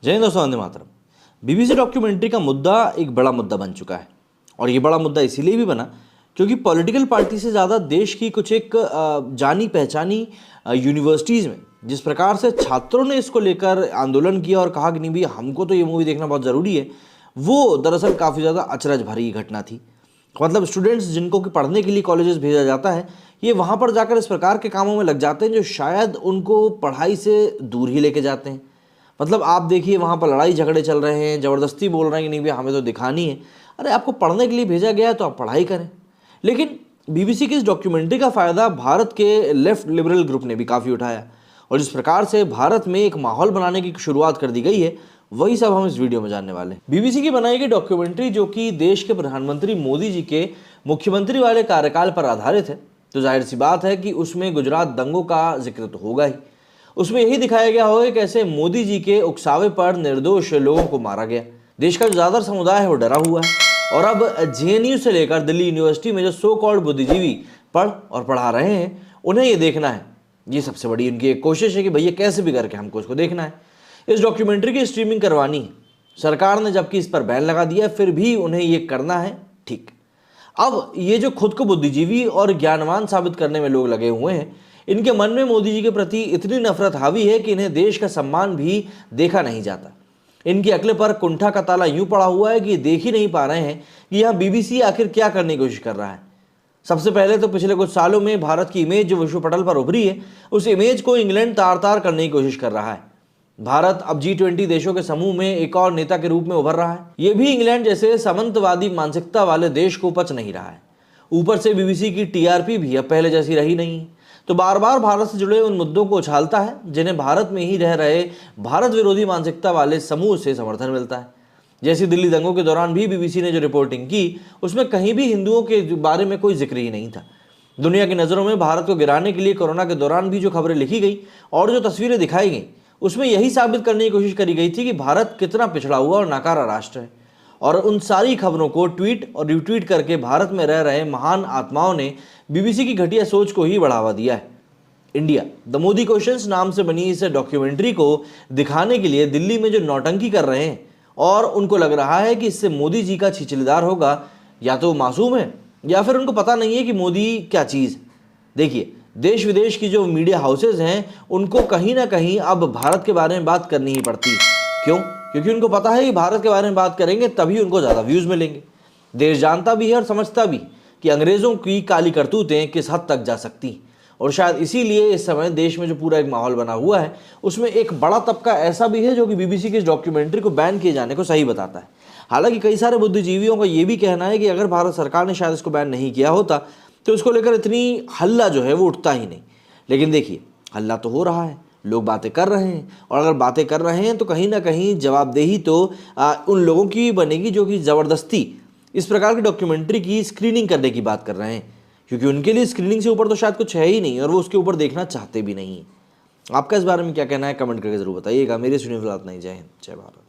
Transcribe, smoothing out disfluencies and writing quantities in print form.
जय हिंद दोस्तों, Vande Mataram. BBC documentary का मुद्दा एक बड़ा मुद्दा बन चुका है और ये बड़ा मुद्दा इसीलिए भी बना क्योंकि पॉलिटिकल पार्टी से ज़्यादा देश की कुछ एक जानी पहचानी यूनिवर्सिटीज़ में जिस प्रकार से छात्रों ने इसको लेकर आंदोलन किया और कहा कि नहीं भैया हमको तो ये मूवी देखना बहुत ज़रूरी है, वो दरअसल काफ़ी ज़्यादा अचरज भरी घटना थी। मतलब स्टूडेंट्स जिनको कि पढ़ने के लिए कॉलेजेस भेजा जाता है, ये वहाँ पर जाकर इस प्रकार के कामों में लग जाते हैं जो शायद उनको पढ़ाई से दूर ही लेके जाते हैं। मतलब आप देखिए वहाँ पर लड़ाई झगड़े चल रहे हैं, ज़बरदस्ती बोल रहे हैं कि नहीं भैया हमें तो दिखानी है। अरे आपको पढ़ने के लिए भेजा गया है तो आप पढ़ाई करें। लेकिन बीबीसी की इस डॉक्यूमेंट्री का फ़ायदा भारत के लेफ्ट लिबरल ग्रुप ने भी काफ़ी उठाया और जिस प्रकार से भारत में एक माहौल बनाने की शुरुआत कर दी गई है, वही सब हम इस वीडियो में जानने वाले हैं। बीबीसी की बनाई गई डॉक्यूमेंट्री जो कि देश के प्रधानमंत्री मोदी जी के मुख्यमंत्री वाले कार्यकाल पर आधारित है, तो जाहिर सी बात है कि उसमें गुजरात दंगों का जिक्र तो होगा ही। उसमें यही दिखाया गया होगा कि कैसे मोदी जी के उकसावे पर निर्दोष लोगों को मारा गया। देश का जो ज़्यादातर समुदाय है वो डरा हुआ है और अब जेएनयू से लेकर दिल्ली यूनिवर्सिटी में जो सो कॉल्ड बुद्धिजीवी पढ़ और पढ़ा रहे हैं, उन्हें ये देखना है। ये सबसे बड़ी उनकी एक कोशिश है कि भैया कैसे भी करके हमको इसको देखना है। इस डॉक्यूमेंट्री की स्ट्रीमिंग करवानी है। सरकार ने जबकि इस पर बैन लगा दिया, फिर भी उन्हें ये करना है। ठीक, अब ये जो खुद को बुद्धिजीवी और ज्ञानवान साबित करने में लोग लगे हुए हैं, इनके मन में मोदी जी के प्रति इतनी नफरत हावी है कि इन्हें देश का सम्मान भी देखा नहीं जाता। इनकी अक्ल पर कुंठा का ताला यूं पड़ा हुआ है कि देख ही नहीं पा रहे हैं कि यह बीबीसी आखिर क्या करने की कोशिश कर रहा है। सबसे पहले तो पिछले कुछ सालों में भारत की इमेज जो विश्व पटल पर उभरी है, उस इमेज को इंग्लैंड तार तार करने की कोशिश कर रहा है। भारत अब G20 देशों के समूह में एक और नेता के रूप में उभर रहा है। यह भी इंग्लैंड जैसे सामंतवादी मानसिकता वाले देश को पच नहीं रहा है। ऊपर से बीबीसी की टीआरपी भी अब पहले जैसी रही नहीं, तो बार बार भारत से जुड़े उन मुद्दों को उछालता है जिन्हें भारत में ही रह रहे भारत विरोधी मानसिकता वाले समूह से समर्थन मिलता है। जैसी दिल्ली दंगों के दौरान भी बीबीसी ने जो रिपोर्टिंग की, उसमें कहीं भी हिंदुओं के बारे में कोई जिक्र ही नहीं था। दुनिया की नज़रों में भारत को गिराने के लिए कोरोना के दौरान भी जो खबरें लिखी गई और जो तस्वीरें दिखाई गई, उसमें यही साबित करने की कोशिश करी गई थी कि भारत कितना पिछड़ा हुआ और नाकारा राष्ट्र है। और उन सारी खबरों को ट्वीट और रिट्वीट करके भारत में रह रहे महान आत्माओं ने बीबीसी की घटिया सोच को ही बढ़ावा दिया है। इंडिया द मोदी क्वेश्चंस नाम से बनी इस डॉक्यूमेंट्री को दिखाने के लिए दिल्ली में जो नौटंकी कर रहे हैं और उनको लग रहा है कि इससे मोदी जी का छिछलीदार होगा, या तो मासूम है या फिर उनको पता नहीं है कि मोदी क्या चीज़। देखिए, देश विदेश की जो मीडिया हाउसेज हैं, उनको कहीं ना कहीं अब भारत के बारे में बात करनी ही पड़ती है। क्यों? क्योंकि उनको पता है कि भारत के बारे में बात करेंगे तभी उनको ज़्यादा व्यूज़ मिलेंगे। देश जानता भी है और समझता भी कि अंग्रेज़ों की काली करतूतें किस हद तक जा सकती, और शायद इसीलिए इस समय देश में जो पूरा एक माहौल बना हुआ है, उसमें एक बड़ा तबका ऐसा भी है जो कि बीबीसी की इस डॉक्यूमेंट्री को बैन किए जाने को सही बताता है। हालांकि कई सारे बुद्धिजीवियों का ये भी कहना है कि अगर भारत सरकार ने शायद इसको बैन नहीं किया होता तो इसको लेकर इतनी हल्ला जो है वो उठता ही नहीं। लेकिन देखिए, हल्ला तो हो रहा है, लोग बातें कर रहे हैं, और अगर बातें कर रहे हैं तो कहीं ना कहीं जवाबदेही तो उन लोगों की बनेगी जो कि ज़बरदस्ती इस प्रकार की डॉक्यूमेंट्री की स्क्रीनिंग करने की बात कर रहे हैं, क्योंकि उनके लिए स्क्रीनिंग से ऊपर तो शायद कुछ है ही नहीं और वो उसके ऊपर देखना चाहते भी नहीं। आपका इस बारे में क्या कहना है, कमेंट करके ज़रूर बताइएगा। मेरे सुनिए फिलहाल नहीं। जय हिंद, जय भारत।